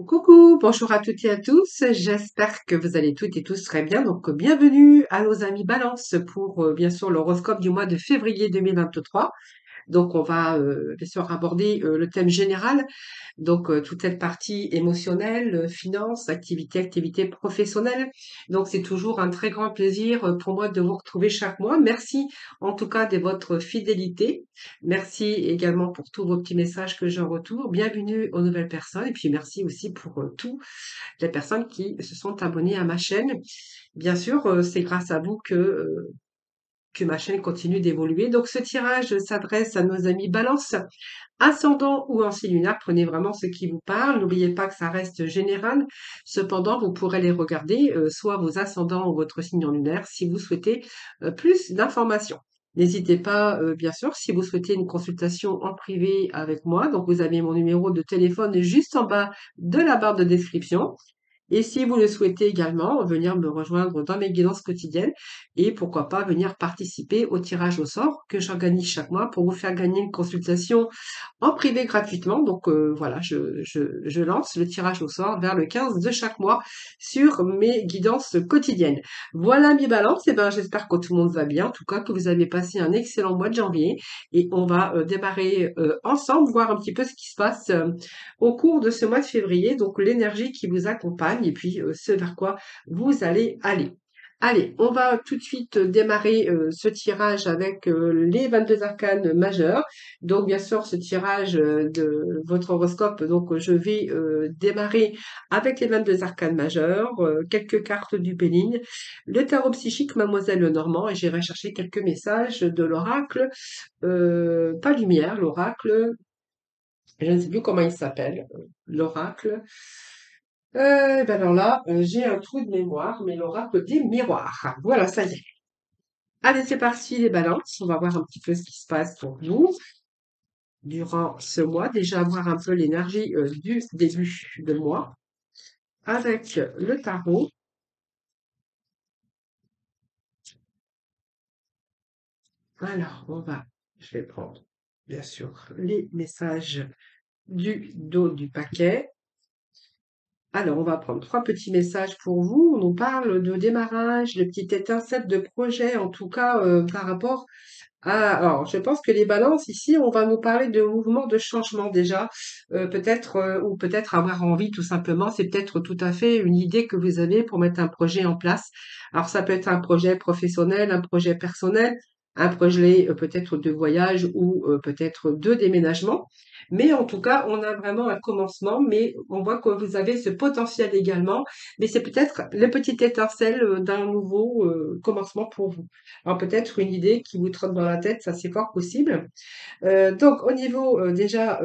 Coucou, bonjour à toutes et à tous. J'espère que vous allez toutes et tous très bien. Donc, bienvenue à nos amis Balance pour bien sûr l'horoscope du mois de février 2023. Donc, on va bien sûr aborder le thème général, donc toute cette partie émotionnelle, finance, activité professionnelle. Donc, c'est toujours un très grand plaisir pour moi de vous retrouver chaque mois. Merci en tout cas de votre fidélité. Merci également pour tous vos petits messages que j'ai en retour. Bienvenue aux nouvelles personnes et puis merci aussi pour toutes les personnes qui se sont abonnées à ma chaîne. Bien sûr, c'est grâce à vous que ma chaîne continue d'évoluer. Donc, ce tirage s'adresse à nos amis Balance, ascendant ou ancien lunaire. Prenez vraiment ce qui vous parle. N'oubliez pas que ça reste général. Cependant, vous pourrez les regarder, soit vos ascendants ou votre signe en lunaire, si vous souhaitez plus d'informations. N'hésitez pas, bien sûr, si vous souhaitez une consultation en privé avec moi. Donc, vous avez mon numéro de téléphone juste en bas de la barre de description. Et si vous le souhaitez également, venir me rejoindre dans mes guidances quotidiennes et pourquoi pas venir participer au tirage au sort que j'organise chaque mois pour vous faire gagner une consultation en privé gratuitement. Donc voilà, je lance le tirage au sort vers le 15 de chaque mois sur mes guidances quotidiennes. Voilà mes balances, et ben j'espère que tout le monde va bien, en tout cas que vous avez passé un excellent mois de janvier et on va démarrer ensemble, voir un petit peu ce qui se passe au cours de ce mois de février, donc l'énergie qui vous accompagne et puis ce vers quoi vous allez aller. Allez, on va tout de suite démarrer ce tirage avec les 22 arcanes majeurs. Donc, bien sûr, ce tirage de votre horoscope, donc je vais démarrer avec les 22 arcanes majeurs, quelques cartes du Péline, le tarot psychique Mademoiselle Lenormand, et j'irai chercher quelques messages de l'oracle, pas lumière, l'oracle, je ne sais plus comment il s'appelle, l'oracle. Ben alors là, j'ai un trou de mémoire, mais l'oracle des miroirs. Voilà, ça y est. Allez, c'est parti, les balances. On va voir un petit peu ce qui se passe pour vous durant ce mois. Déjà, voir un peu l'énergie du début de mois avec le tarot. Alors, je vais prendre, bien sûr, les messages du dos du paquet. Alors, on va prendre trois petits messages pour vous. On nous parle de démarrage, de petite étincelle de projet, en tout cas par rapport alors, je pense que les balances ici, on va nous parler de mouvement de changement déjà, peut-être ou peut-être avoir envie tout simplement. C'est peut-être tout à fait une idée que vous avez pour mettre un projet en place. Alors, ça peut être un projet professionnel, un projet personnel, un projet peut-être de voyage ou peut-être de déménagement. Mais en tout cas, on a vraiment un commencement, mais on voit que vous avez ce potentiel également. Mais c'est peut-être le petit étincelle d'un nouveau commencement pour vous. Alors peut-être une idée qui vous trotte dans la tête, ça c'est fort possible. Donc au niveau déjà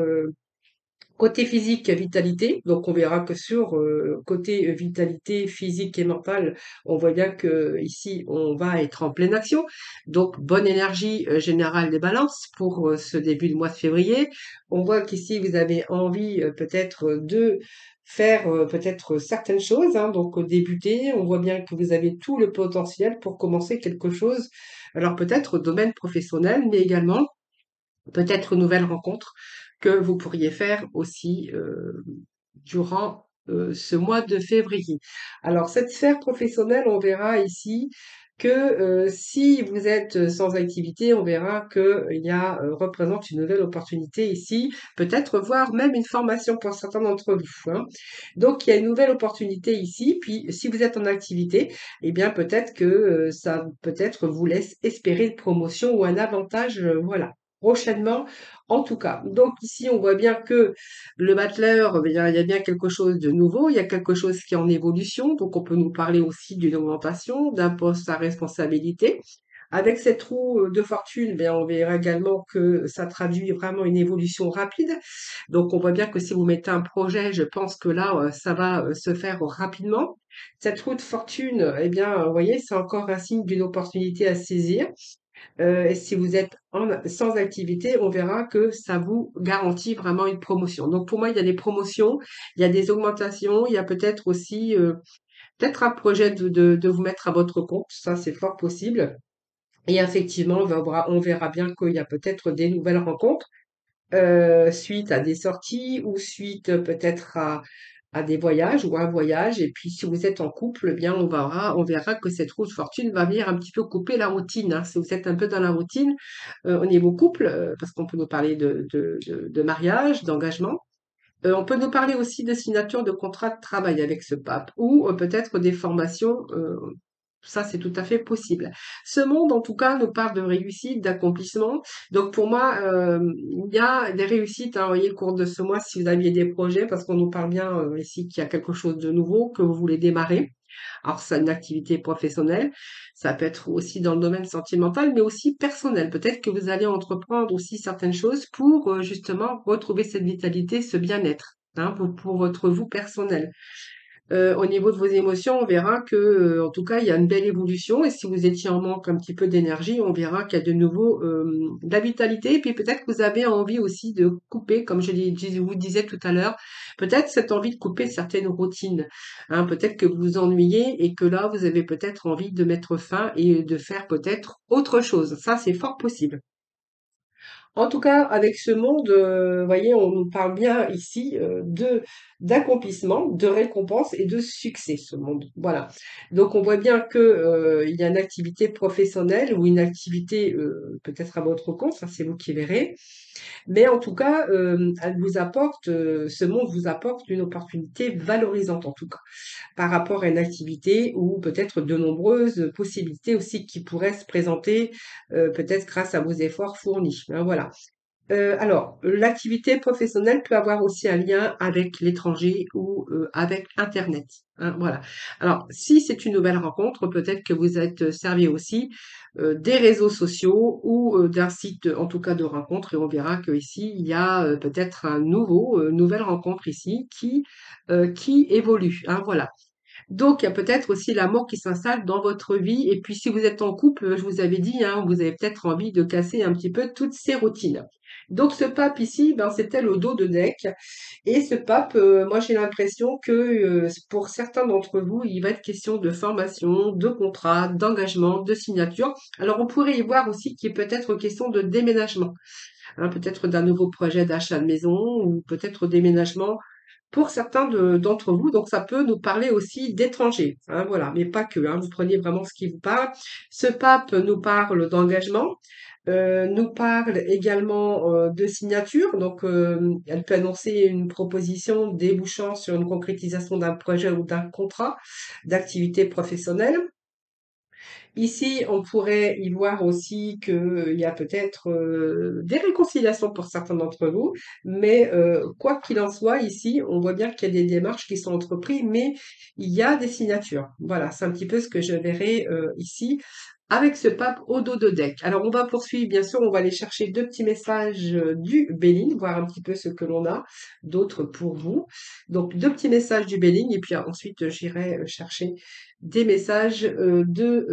côté physique, vitalité, donc on verra que sur côté vitalité physique et mentale, on voit bien que ici on va être en pleine action. Donc bonne énergie générale des balances pour ce début de mois de février. On voit qu'ici vous avez envie peut-être de faire peut-être certaines choses, hein, donc débuter. On voit bien que vous avez tout le potentiel pour commencer quelque chose. Alors peut-être au domaine professionnel, mais également peut-être une nouvelle rencontre que vous pourriez faire aussi durant ce mois de février. Alors, cette sphère professionnelle, on verra ici que si vous êtes sans activité, on verra qu'il y a représente une nouvelle opportunité ici, peut-être voire même une formation pour certains d'entre vous, hein. Donc, il y a une nouvelle opportunité ici. Puis, si vous êtes en activité, eh bien, peut-être que ça peut-être vous laisse espérer une promotion ou un avantage, voilà, prochainement en tout cas. Donc ici, on voit bien que le battleur, eh bien, il y a bien quelque chose de nouveau, il y a quelque chose qui est en évolution, donc on peut nous parler aussi d'une augmentation, d'un poste à responsabilité. Avec cette roue de fortune, bien, on verra également que ça traduit vraiment une évolution rapide. Donc on voit bien que si vous mettez un projet, je pense que là, ça va se faire rapidement. Cette roue de fortune, eh bien, vous voyez, c'est encore un signe d'une opportunité à saisir. Et si vous êtes sans activité, on verra que ça vous garantit vraiment une promotion. Donc pour moi, il y a des promotions, il y a des augmentations, il y a peut-être aussi peut-être un projet de vous mettre à votre compte. Ça, c'est fort possible. Et effectivement, on verra bien qu'il y a peut-être des nouvelles rencontres suite à des sorties ou suite peut-être à des voyages ou à un voyage. Et puis, si vous êtes en couple, eh bien, on verra que cette roue de fortune va venir un petit peu couper la routine, hein. Si vous êtes un peu dans la routine, au niveau couple, parce qu'on peut nous parler de mariage, d'engagement. On peut nous parler aussi de signature de contrat de travail avec ce pape ou peut-être des formations. Ça, c'est tout à fait possible. Ce monde, en tout cas, nous parle de réussite, d'accomplissement. Donc, pour moi, il y a des réussites, hein, vous voyez, au cours de ce mois, si vous aviez des projets, parce qu'on nous parle bien ici qu'il y a quelque chose de nouveau que vous voulez démarrer. Alors, c'est une activité professionnelle. Ça peut être aussi dans le domaine sentimental, mais aussi personnel. Peut-être que vous allez entreprendre aussi certaines choses pour justement retrouver cette vitalité, ce bien-être, hein, pour votre vous personnel. Au niveau de vos émotions, on verra que, en tout cas, il y a une belle évolution. Et si vous étiez en manque un petit peu d'énergie, on verra qu'il y a de nouveau de la vitalité. Et puis peut-être que vous avez envie aussi de couper, comme je vous disais tout à l'heure, peut-être cette envie de couper certaines routines, hein. Peut-être que vous vous ennuyez et que là, vous avez peut-être envie de mettre fin et de faire peut-être autre chose. Ça, c'est fort possible. En tout cas, avec ce monde, voyez, on nous parle bien ici de d'accomplissement, de récompense et de succès, ce monde. Voilà. Donc, on voit bien que il y a une activité professionnelle ou une activité peut-être à votre compte, ça c'est vous qui verrez. Mais en tout cas, elle vous apporte, ce monde vous apporte une opportunité valorisante en tout cas par rapport à une activité ou peut-être de nombreuses possibilités aussi qui pourraient se présenter, peut-être grâce à vos efforts fournis, hein, voilà. Alors, l'activité professionnelle peut avoir aussi un lien avec l'étranger ou, avec internet, hein, voilà. Alors, si c'est une nouvelle rencontre, peut-être que vous êtes servi aussi, des réseaux sociaux ou, d'un site, en tout cas de rencontre et on verra qu'ici, il y a, peut-être un nouvelle rencontre ici qui évolue, hein, voilà. Donc, il y a peut-être aussi l'amour qui s'installe dans votre vie. Et puis, si vous êtes en couple, je vous avais dit, hein, vous avez peut-être envie de casser un petit peu toutes ces routines. Donc, ce pape ici, ben, c'était le dos de deck. Et ce pape, moi, j'ai l'impression que pour certains d'entre vous, il va être question de formation, de contrat, d'engagement, de signature. Alors, on pourrait y voir aussi qu'il est peut-être question de déménagement, hein, peut-être d'un nouveau projet d'achat de maison ou peut-être déménagement pour certains d'entre vous. Donc, ça peut nous parler aussi d'étrangers, hein, voilà, mais pas que, hein, vous prenez vraiment ce qui vous parle. Ce pape nous parle d'engagement, nous parle également de signature. Donc, elle peut annoncer une proposition débouchant sur une concrétisation d'un projet ou d'un contrat d'activité professionnelle. Ici, on pourrait y voir aussi qu'il y a peut-être des réconciliations pour certains d'entre vous, mais quoi qu'il en soit, ici, on voit bien qu'il y a des démarches qui sont entreprises, mais il y a des signatures. Voilà, c'est un petit peu ce que je verrai ici avec ce pape au dos de deck. Alors, on va poursuivre, bien sûr, on va aller chercher deux petits messages du Béline, voir un petit peu ce que l'on a d'autres pour vous. Donc, deux petits messages du Béline, et puis ensuite, j'irai chercher des messages de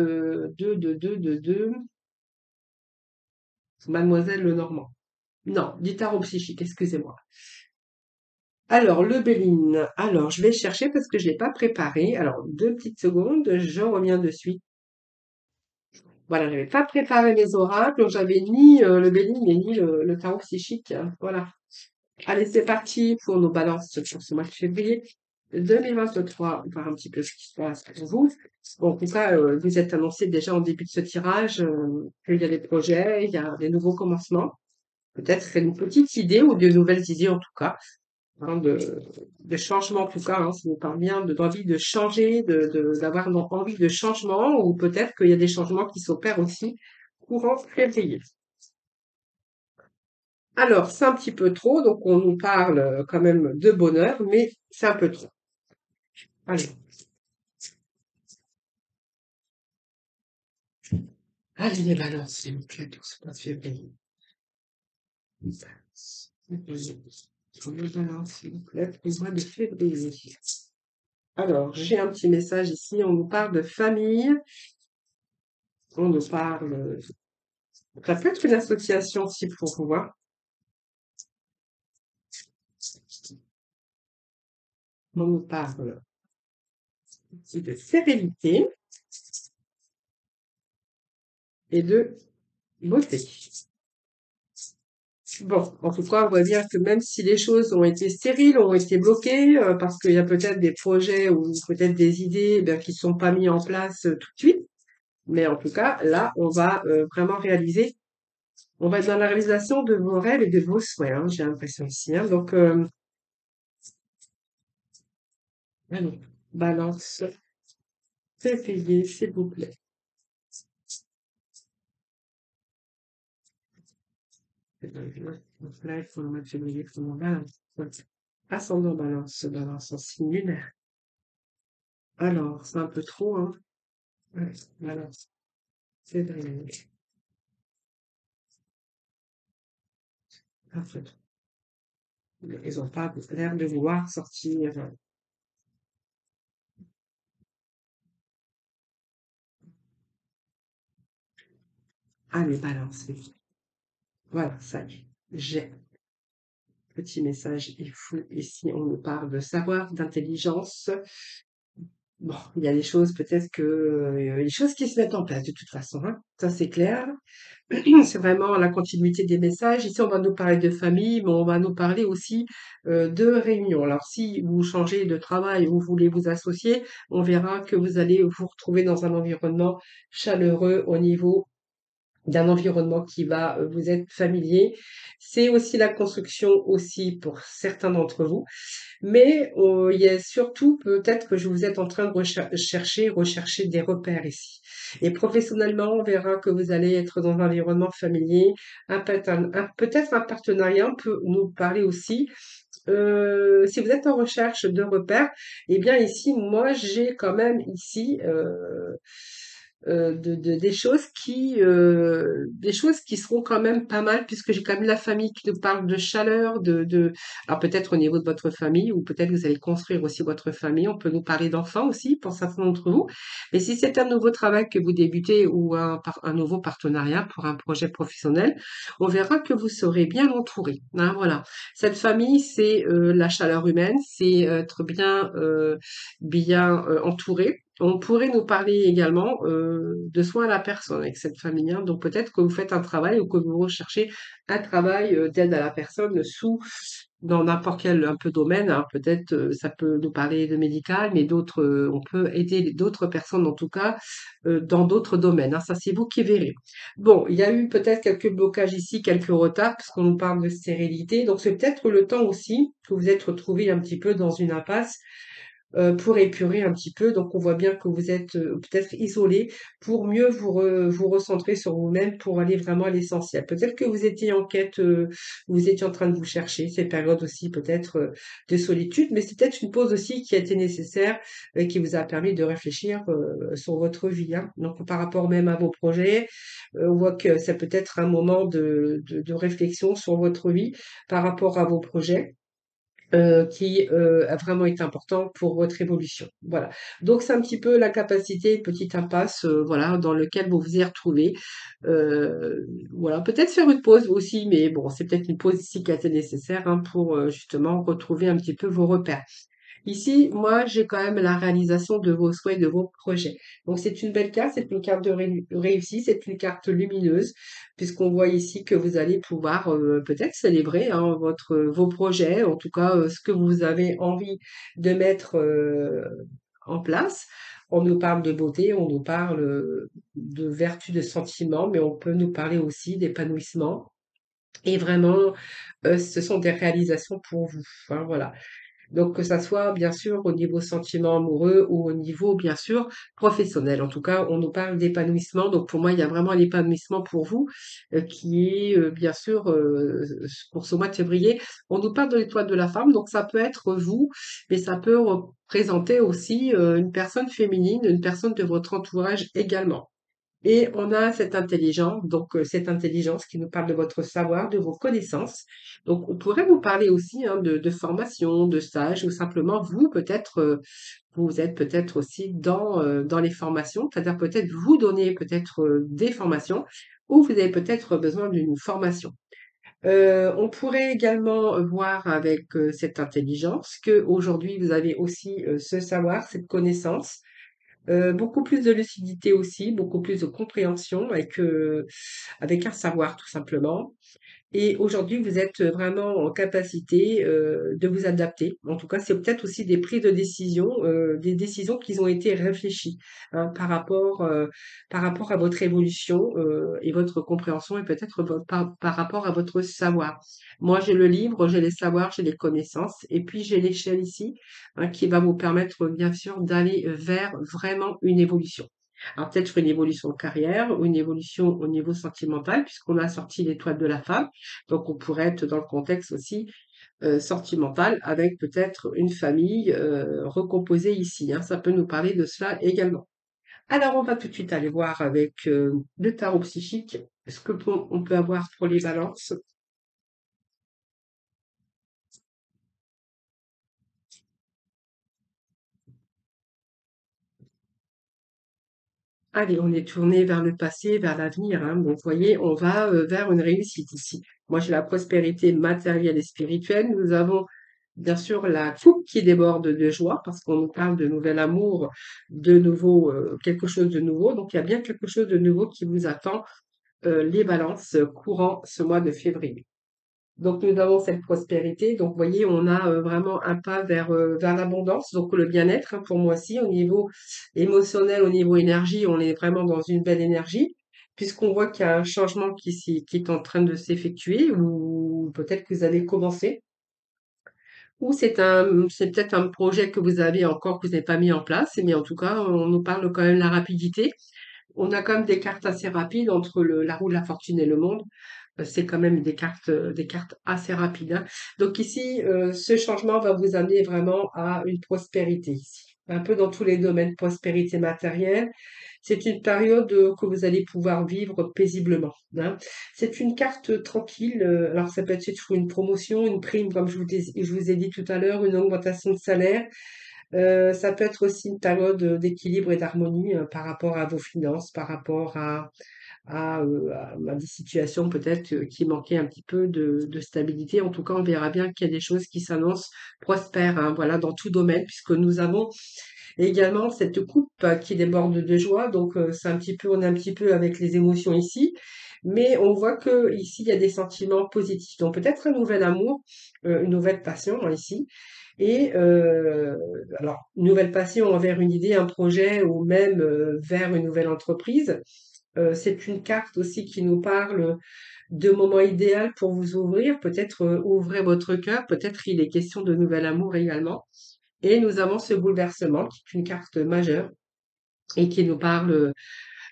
Mademoiselle Lenormand. Non, du tarot psychique, excusez-moi. Alors, le Béline. Alors, je vais chercher parce que je ne l'ai pas préparé. Alors, deux petites secondes, je reviens de suite. Voilà, je n'avais pas préparé mes oracles, donc j'avais ni le Béline, mais ni le tarot psychique. Voilà. Allez, c'est parti pour nos balances pour ce mois de février 2023. On va voir un petit peu ce qui se passe pour vous. Bon, en tout cas, vous êtes annoncé déjà en début de ce tirage qu'il y a des projets, il y a des nouveaux commencements. Peut-être une petite idée ou de nouvelles idées en tout cas, hein, de changement en tout cas. Hein, ça nous parle bien d'envie de changer, d'avoir envie de changement ou peut-être qu'il y a des changements qui s'opèrent aussi courant février. Alors, c'est un petit peu trop, donc on nous parle quand même de bonheur, mais c'est un peu trop. Allez, allez les balances, s'il vous plaît, tout ce mois de février. Sur les balances, s'il vous plaît, pour le mois de février. Alors, j'ai un petit message ici, on nous parle de famille, on nous parle... Ça peut être une association aussi pour vous voir. On nous parle aussi de sérénité et de beauté. Bon, en tout cas, on voit bien que même si les choses ont été stériles, ont été bloquées, parce qu'il y a peut-être des projets ou peut-être des idées, eh bien, qui sont pas mis en place tout de suite. Mais en tout cas, là, on va vraiment réaliser, on va être dans la réalisation de vos rêves et de vos souhaits, hein, j'ai l'impression ici, hein. Donc, allez, balance, février, s'il vous plaît. Donc là, il faut le mois de février, il faut le balance. Ascendant balance, balance en signe lunaire. Alors, c'est un peu trop, hein. Ouais, balance, février. En fait, ils ont pas l'air de vouloir sortir. Allez, balance. Voilà, ça y est. J'ai petit message. Il faut, ici, on nous parle de savoir, d'intelligence. Bon, il y a des choses, peut-être que, les choses qui se mettent en place de toute façon, hein. Ça, c'est clair. C'est vraiment la continuité des messages. Ici, on va nous parler de famille, mais on va nous parler aussi de réunion. Alors, si vous changez de travail ou vous voulez vous associer, on verra que vous allez vous retrouver dans un environnement chaleureux au niveau d'un environnement qui va vous être familier. C'est aussi la construction aussi pour certains d'entre vous. Mais il y a surtout peut-être que vous êtes en train de rechercher des repères ici. Et professionnellement, on verra que vous allez être dans un environnement familier. Peut-être un partenariat peut nous parler aussi. Si vous êtes en recherche de repères, eh bien ici, moi, j'ai quand même ici des choses qui seront quand même pas mal puisque j'ai quand même la famille qui nous parle de chaleur, alors peut-être au niveau de votre famille ou peut-être que vous allez construire aussi votre famille. On peut nous parler d'enfants aussi pour certains d'entre vous. Mais si c'est un nouveau travail que vous débutez ou un nouveau partenariat pour un projet professionnel, on verra que vous serez bien entouré, hein, voilà. Cette famille, c'est la chaleur humaine, c'est être bien entouré. On pourrait nous parler également de soins à la personne avec cette famille, hein. Donc peut-être que vous faites un travail ou que vous recherchez un travail d'aide à la personne dans n'importe quel un peu domaine, hein. Peut-être ça peut nous parler de médical, mais d'autres, on peut aider d'autres personnes en tout cas dans d'autres domaines, hein. Ça, c'est vous qui verrez. Bon, il y a eu peut-être quelques blocages ici, quelques retards, parce qu'on nous parle de stérilité. Donc c'est peut-être le temps aussi que vous êtes retrouvé un petit peu dans une impasse pour épurer un petit peu. Donc on voit bien que vous êtes peut-être isolé pour mieux vous recentrer sur vous-même pour aller vraiment à l'essentiel. Peut-être que vous étiez en quête, vous étiez en train de vous chercher, ces périodes aussi peut-être de solitude, mais c'est peut-être une pause aussi qui a été nécessaire et qui vous a permis de réfléchir sur votre vie, hein. Donc par rapport même à vos projets, on voit que c'est peut-être un moment de réflexion sur votre vie par rapport à vos projets qui a vraiment été important pour votre évolution. Voilà. Donc c'est un petit peu la capacité, petite impasse, voilà, dans lequel vous vous y retrouvez. Voilà, peut-être faire une pause aussi, mais bon, c'est peut-être une pause ici qui a été nécessaire hein, pour justement retrouver un petit peu vos repères. Ici, moi, j'ai quand même la réalisation de vos souhaits, de vos projets. Donc, c'est une belle carte, c'est une carte de réussite, c'est une carte lumineuse, puisqu'on voit ici que vous allez pouvoir peut-être célébrer hein, vos projets, en tout cas ce que vous avez envie de mettre en place. On nous parle de beauté, on nous parle de vertu, de sentiments, mais on peut nous parler aussi d'épanouissement. Et vraiment, ce sont des réalisations pour vous, hein, voilà. Donc que ça soit bien sûr au niveau sentiment amoureux ou au niveau bien sûr professionnel. En tout cas, on nous parle d'épanouissement. Donc pour moi, il y a vraiment un épanouissement pour vous qui est bien sûr pour ce mois de février. On nous parle de l'étoile de la femme. Donc ça peut être vous, mais ça peut représenter aussi une personne féminine, une personne de votre entourage également. Et on a cette intelligence, donc cette intelligence qui nous parle de votre savoir, de vos connaissances. Donc on pourrait vous parler aussi hein, de formation, de stage, ou simplement vous peut-être vous êtes peut-être aussi dans les formations, c'est-à-dire peut-être vous donner peut-être des formations, ou vous avez peut-être besoin d'une formation. On pourrait également voir avec cette intelligence que aujourd'hui vous avez aussi ce savoir, cette connaissance beaucoup plus de lucidité aussi, beaucoup plus de compréhension avec un savoir tout simplement. Et aujourd'hui, vous êtes vraiment en capacité de vous adapter. En tout cas, c'est peut-être aussi des prises de décision, des décisions qui ont été réfléchies hein, par rapport à votre évolution et votre compréhension et peut-être par rapport à votre savoir. Moi, j'ai le livre, j'ai les savoirs, j'ai les connaissances et puis j'ai l'échelle ici hein, qui va vous permettre bien sûr d'aller vers vraiment une évolution. Alors peut-être une évolution de carrière ou une évolution au niveau sentimental puisqu'on a sorti l'étoile de la femme. Donc, on pourrait être dans le contexte aussi sentimental avec peut-être une famille recomposée ici. Hein. Ça peut nous parler de cela également. Alors, on va tout de suite aller voir avec le tarot psychique ce que on peut avoir pour les balances. Allez, on est tourné vers le passé, vers l'avenir. Hein. Donc, vous voyez, on va vers une réussite ici. Moi, j'ai la prospérité matérielle et spirituelle. Nous avons bien sûr la coupe qui déborde de joie parce qu'on nous parle de nouvel amour, de nouveau, quelque chose de nouveau. Donc, il y a bien quelque chose de nouveau qui vous attend, les balances courant ce mois de février. Donc, nous avons cette prospérité. Donc, vous voyez, on a vraiment un pas vers l'abondance. Donc, le bien-être, hein, pour moi aussi, au niveau émotionnel, au niveau énergie, on est vraiment dans une belle énergie, puisqu'on voit qu'il y a un changement qui est en train de s'effectuer, ou peut-être que vous avez commencé, ou c'est peut-être un projet que vous avez encore, que vous n'avez pas mis en place, mais en tout cas, on nous parle quand même de la rapidité. On a quand même des cartes assez rapides entre la roue de la fortune et le monde. C'est quand même des cartes assez rapides. Hein. Donc ici, ce changement va vous amener vraiment à une prospérité ici. Un peu dans tous les domaines, prospérité matérielle. C'est une période que vous allez pouvoir vivre paisiblement. Hein. C'est une carte tranquille. Alors ça peut être sur une promotion, une prime, comme je vous ai dit tout à l'heure, une augmentation de salaire. Ça peut être aussi une période d'équilibre et d'harmonie par rapport à vos finances, par rapport à des situations peut-être qui manquaient un petit peu de stabilité. En tout cas, on verra bien qu'il y a des choses qui s'annoncent prospères, hein, voilà, dans tout domaine, puisque nous avons également cette coupe qui déborde de joie. Donc, c'est un petit peu, on est un petit peu avec les émotions ici. Mais on voit que ici, il y a des sentiments positifs. Donc, peut-être un nouvel amour, une nouvelle passion hein, ici. Et alors, une nouvelle passion envers une idée, un projet ou même vers une nouvelle entreprise. C'est une carte aussi qui nous parle de moments idéal pour vous ouvrir. Peut-être ouvrez votre cœur. Peut-être il est question de nouvel amour également. Et nous avons ce bouleversement qui est une carte majeure et qui nous parle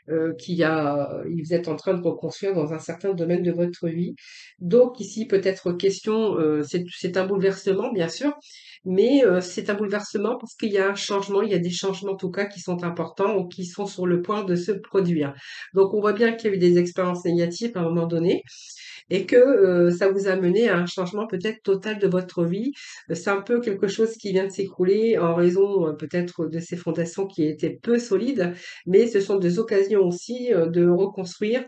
vous êtes en train de reconstruire dans un certain domaine de votre vie. Donc ici, peut-être question, c'est un bouleversement, bien sûr, mais c'est un bouleversement parce qu'il y a un changement, il y a des changements en tout cas qui sont importants ou qui sont sur le point de se produire. Donc on voit bien qu'il y a eu des expériences négatives à un moment donné et que ça vous a mené à un changement peut-être total de votre vie. C'est un peu quelque chose qui vient de s'écrouler en raison peut-être de ces fondations qui étaient peu solides, mais ce sont des occasions aussi de reconstruire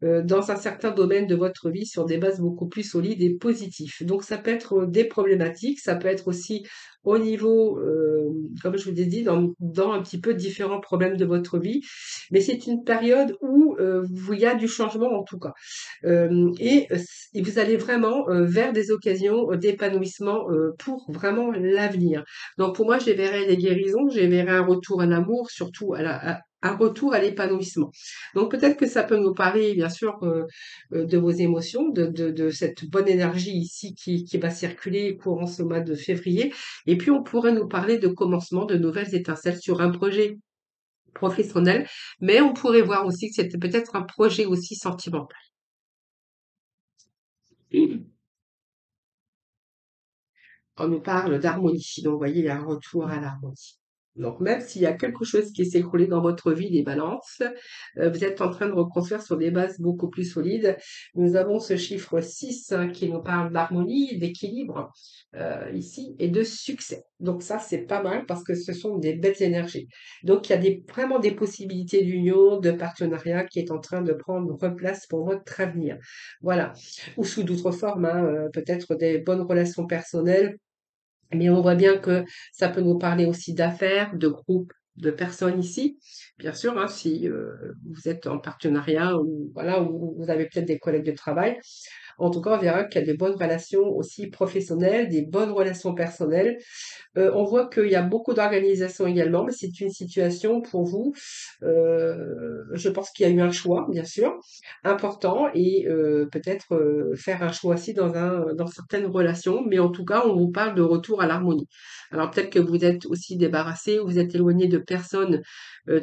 dans un certain domaine de votre vie sur des bases beaucoup plus solides et positives. Donc ça peut être des problématiques, ça peut être aussi au niveau, comme je vous ai dit, dans un petit peu différents problèmes de votre vie, mais c'est une période où il y a du changement en tout cas. Et vous allez vraiment vers des occasions d'épanouissement pour vraiment l'avenir. Donc pour moi, je les verrais des guérisons, je les verrais un retour à l'amour, surtout un retour à l'épanouissement. Donc peut-être que ça peut nous parler, bien sûr, de vos émotions, de cette bonne énergie ici qui va circuler courant ce mois de février. Et puis on pourrait nous parler de commencement, de nouvelles étincelles sur un projet professionnel, mais on pourrait voir aussi que c'était peut-être un projet aussi sentimental. On nous parle d'harmonie. Donc, vous voyez, il y a un retour à l'harmonie. Donc, même s'il y a quelque chose qui s'est écroulé dans votre vie, les balances, vous êtes en train de reconstruire sur des bases beaucoup plus solides. Nous avons ce chiffre 6 hein, qui nous parle d'harmonie, d'équilibre ici et de succès. Donc ça, c'est pas mal parce que ce sont des belles énergies. Donc, il y a vraiment des possibilités d'union, de partenariat qui est en train de prendre place pour votre avenir. Voilà. Ou sous d'autres formes, hein, peut-être des bonnes relations personnelles mais on voit bien que ça peut nous parler aussi d'affaires, de groupes, de personnes ici. Bien sûr, hein, si vous êtes en partenariat ou voilà, ou vous avez peut-être des collègues de travail. En tout cas, on verra qu'il y a de bonnes relations aussi professionnelles, des bonnes relations personnelles. On voit qu'il y a beaucoup d'organisation également, mais c'est une situation pour vous, je pense qu'il y a eu un choix, bien sûr, important et peut-être faire un choix aussi dans certaines relations, mais en tout cas, on vous parle de retour à l'harmonie. Alors peut-être que vous êtes aussi débarrassé ou vous êtes éloigné de personnes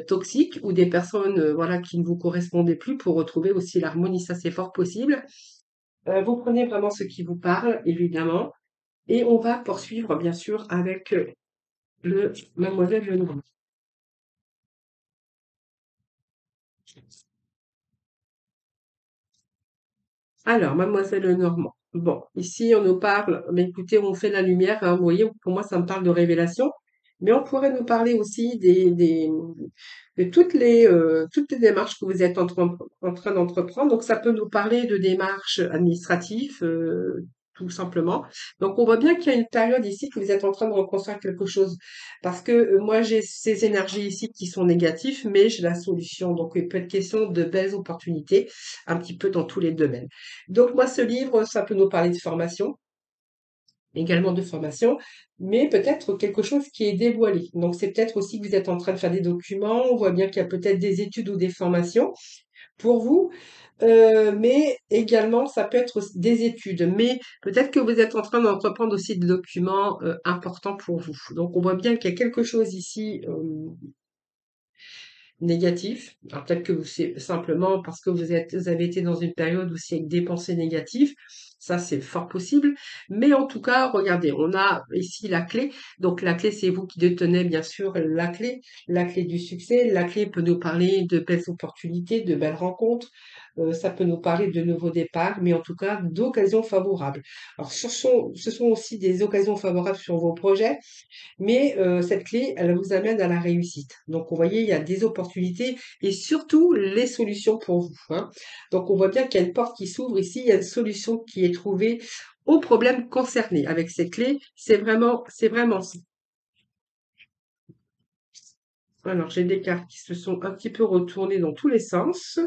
toxiques ou des personnes voilà qui ne vous correspondaient plus pour retrouver aussi l'harmonie. Ça, c'est fort possible. Vous prenez vraiment ce qui vous parle, évidemment, et on va poursuivre, bien sûr, avec le Mademoiselle Lenormand. Alors, Mademoiselle Lenormand. Bon, ici, on nous parle, mais écoutez, on fait la lumière, hein, vous voyez, pour moi, ça me parle de révélation, mais on pourrait nous parler aussi de toutes les démarches que vous êtes en train d'entreprendre. Donc, ça peut nous parler de démarches administratives, tout simplement. Donc, on voit bien qu'il y a une période ici que vous êtes en train de reconstruire quelque chose. Parce que moi, j'ai ces énergies ici qui sont négatives, mais j'ai la solution. Donc, il peut être question de belles opportunités, un petit peu dans tous les domaines. Donc, moi, ce livre, ça peut nous parler de formation, également de formation, mais peut-être quelque chose qui est dévoilé. Donc, c'est peut-être aussi que vous êtes en train de faire des documents, on voit bien qu'il y a peut-être des études ou des formations pour vous, mais également, ça peut être aussi des études, mais peut-être que vous êtes en train d'entreprendre aussi des documents importants pour vous. Donc, on voit bien qu'il y a quelque chose ici négatif. Alors peut-être que c'est simplement parce que vous avez été dans une période aussi avec des pensées négatives. Ça, c'est fort possible. Mais en tout cas, regardez, on a ici la clé. Donc la clé, c'est vous qui détenez bien sûr la clé du succès. La clé peut nous parler de belles opportunités, de belles rencontres. Ça peut nous parler de nouveaux départs, mais en tout cas d'occasions favorables. Alors ce sont aussi des occasions favorables sur vos projets, mais cette clé, elle vous amène à la réussite. Donc, vous voyez, il y a des opportunités et surtout les solutions pour vous, hein. Donc, on voit bien qu'il y a une porte qui s'ouvre ici, il y a une solution qui est trouvée au problème concerné. Avec cette clé, c'est vraiment ça. Alors, j'ai des cartes qui se sont un petit peu retournées dans tous les sens.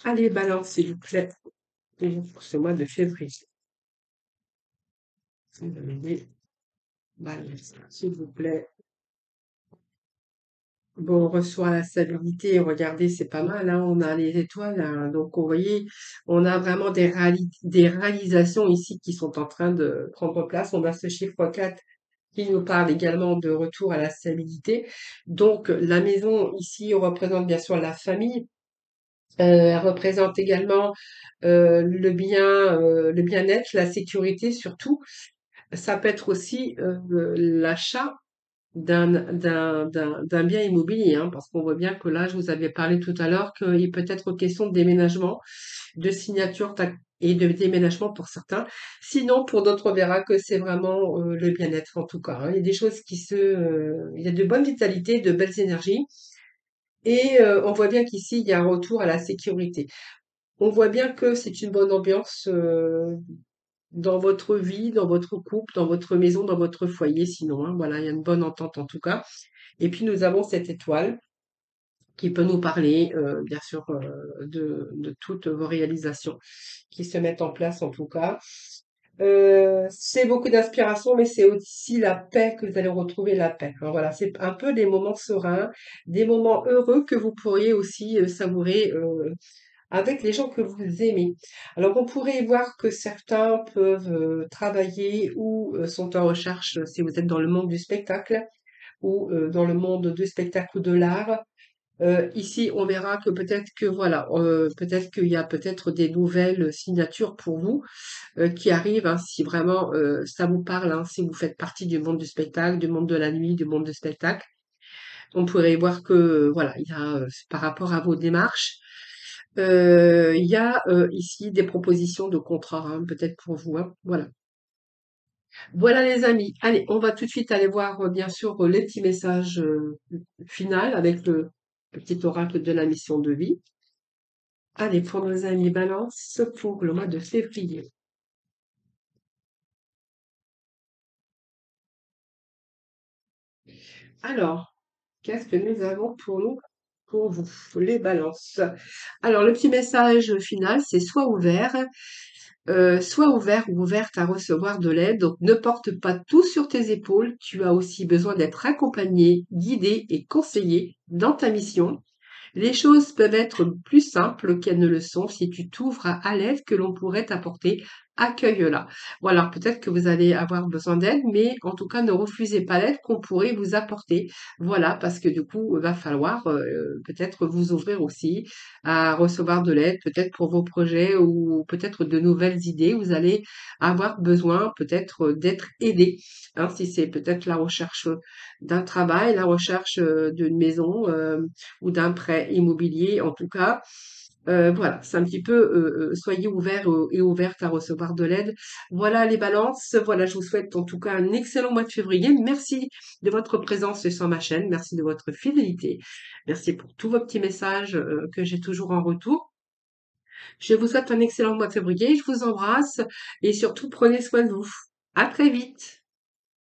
Allez, balance, s'il vous plaît, pour ce mois de février. Février, balance, s'il vous plaît. Bon, on reçoit la stabilité. Regardez, c'est pas mal, hein. On a les étoiles, hein. Donc, vous voyez, on a vraiment des réalisations ici qui sont en train de prendre place. On a ce chiffre 4 qui nous parle également de retour à la stabilité. Donc, la maison ici représente bien sûr la famille. Elle représente également le bien-être, la sécurité surtout. Ça peut être aussi l'achat d'un bien immobilier, hein, parce qu'on voit bien que là, je vous avais parlé tout à l'heure qu'il peut être question de déménagement, de signature et de déménagement pour certains. Sinon, pour d'autres, on verra que c'est vraiment le bien-être en tout cas, hein. Il y a des choses il y a de bonnes vitalités, de belles énergies, et on voit bien qu'ici, il y a un retour à la sécurité. On voit bien que c'est une bonne ambiance dans votre vie, dans votre couple, dans votre maison, dans votre foyer, sinon, hein. Voilà, il y a une bonne entente en tout cas. Et puis nous avons cette étoile qui peut nous parler, bien sûr, de toutes vos réalisations qui se mettent en place en tout cas. C'est beaucoup d'inspiration, mais c'est aussi la paix que vous allez retrouver la paix, hein. Voilà, c'est un peu des moments sereins, des moments heureux que vous pourriez aussi savourer avec les gens que vous aimez. Alors on pourrait y voir que certains peuvent travailler ou sont en recherche si vous êtes dans le monde du spectacle ou dans le monde du spectacle ou de l'art. Ici, on verra que peut-être que voilà, peut-être qu'il y a peut-être des nouvelles signatures pour vous qui arrivent, hein, si vraiment ça vous parle, hein, si vous faites partie du monde du spectacle, du monde de la nuit, du monde du spectacle. On pourrait voir que voilà, il y a par rapport à vos démarches, il y a ici des propositions de contrat, hein, peut-être pour vous, hein. Voilà. Voilà les amis. Allez, on va tout de suite aller voir bien sûr les petits messages final avec le petit oracle de la mission de vie. Allez, pour nos amis Balance, pour le mois de février. Alors, qu'est-ce que nous avons pour nous? pour vous, les balances. Alors, le petit message final, c'est sois ouvert ou ouverte à recevoir de l'aide. Donc, ne porte pas tout sur tes épaules. Tu as aussi besoin d'être accompagné, guidé et conseillé dans ta mission. Les choses peuvent être plus simples qu'elles ne le sont si tu t'ouvres à l'aide que l'on pourrait t'apporter. Accueille-la. Voilà, peut-être que vous allez avoir besoin d'aide, mais en tout cas, ne refusez pas l'aide qu'on pourrait vous apporter. Voilà, parce que du coup, il va falloir peut-être vous ouvrir aussi à recevoir de l'aide, peut-être pour vos projets ou peut-être de nouvelles idées. Vous allez avoir besoin peut-être d'être aidé. Hein, si c'est peut-être la recherche d'un travail, la recherche d'une maison, ou d'un prêt immobilier en tout cas. Voilà, c'est un petit peu, soyez ouverts, et ouvertes à recevoir de l'aide. Voilà les balances, voilà, je vous souhaite en tout cas un excellent mois de février. Merci de votre présence sur ma chaîne, merci de votre fidélité, merci pour tous vos petits messages, que j'ai toujours en retour. Je vous souhaite un excellent mois de février, je vous embrasse et surtout prenez soin de vous. À très vite.